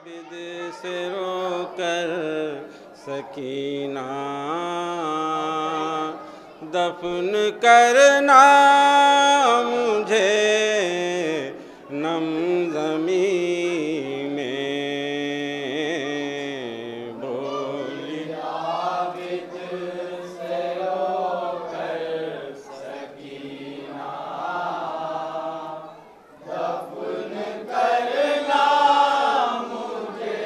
आबिद से रोकर सकीना दफन करना मुझे नम ज़मीं में। बोली आबिद से रोकर सकीना दफन करना मुझे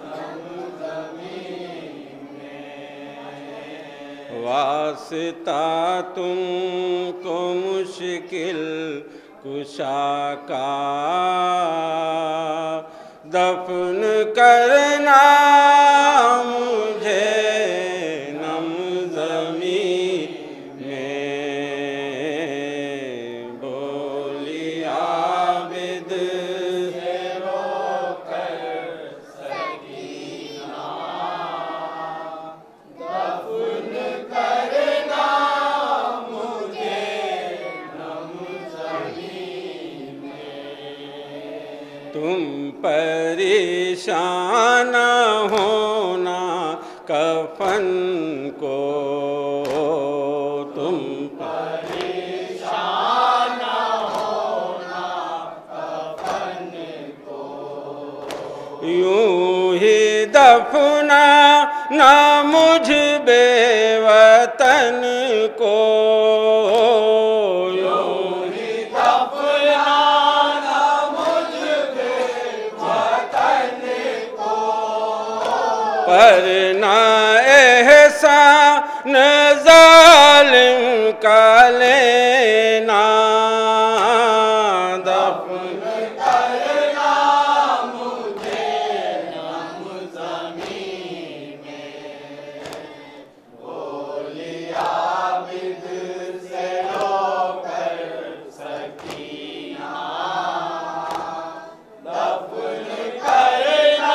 नम ज़मीं में। वास्ता तुमको मुश्किल कुशा का दफन करना मुझे नम ज़मीं में। बोली आबिद से रोकर सकीना दफन करना मुझे नम ज़मीं में। तुम परेशान होना कफन को, तुम परेशान होना कफन को, यूं ही दफना ना मुझ बेवतन को, पर ना एहसान ज़ालिम का लेना दफन करना मुझे नम ज़मीं में। बोली आबिद से रोकर सकीना दफन करना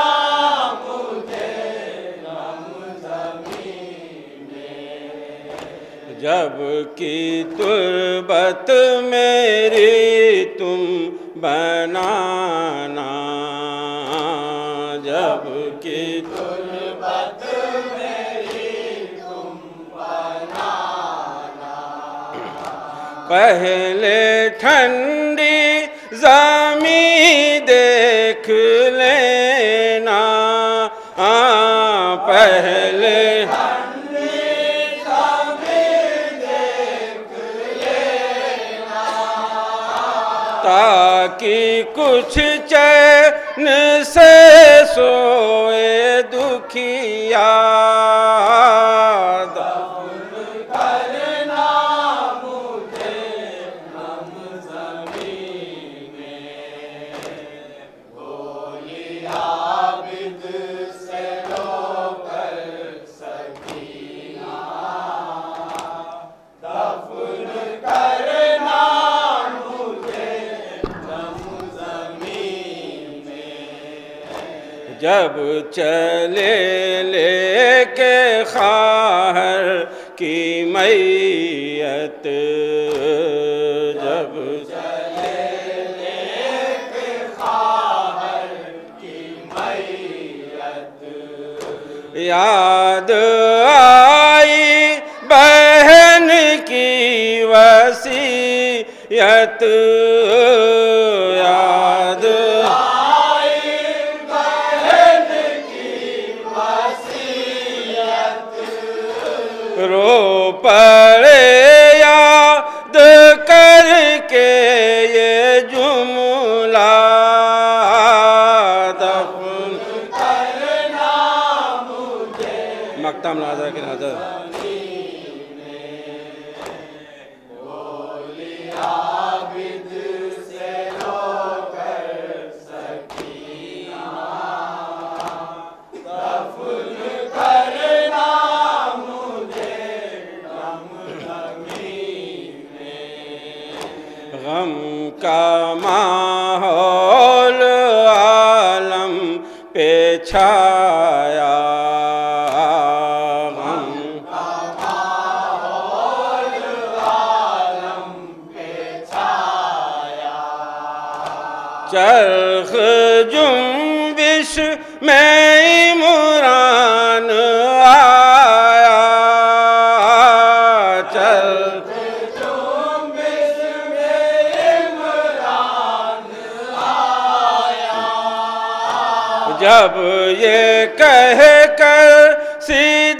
जब की तुर्बत मेरी तुम बनाना, जब की तुर्बत मेरी तुम बनाना। पहले ठंडी ज़मीं देख लेना, पहले ताकि कुछ चैन से सोए दुखिया दफन करना मुझे नम ज़मीं में। बोली आबिद से रोकर सकीना दफन करना जब चले लेके खाहर की मैयत, जब चले लेके खाहर की मैयत, याद आई बहन की वसीयत, याद रो पड़े याद करके ये जुमला दफन करना मुझे मक्तम नाज़र की नज़र। बोली आबिद से रोकर सकीना दफन करना गम का माहौल आलम पे छाया, गम का माहौल आलम पे छाया। चरख जुम्बिश में इमरान आया, चल जब ये कह कर सी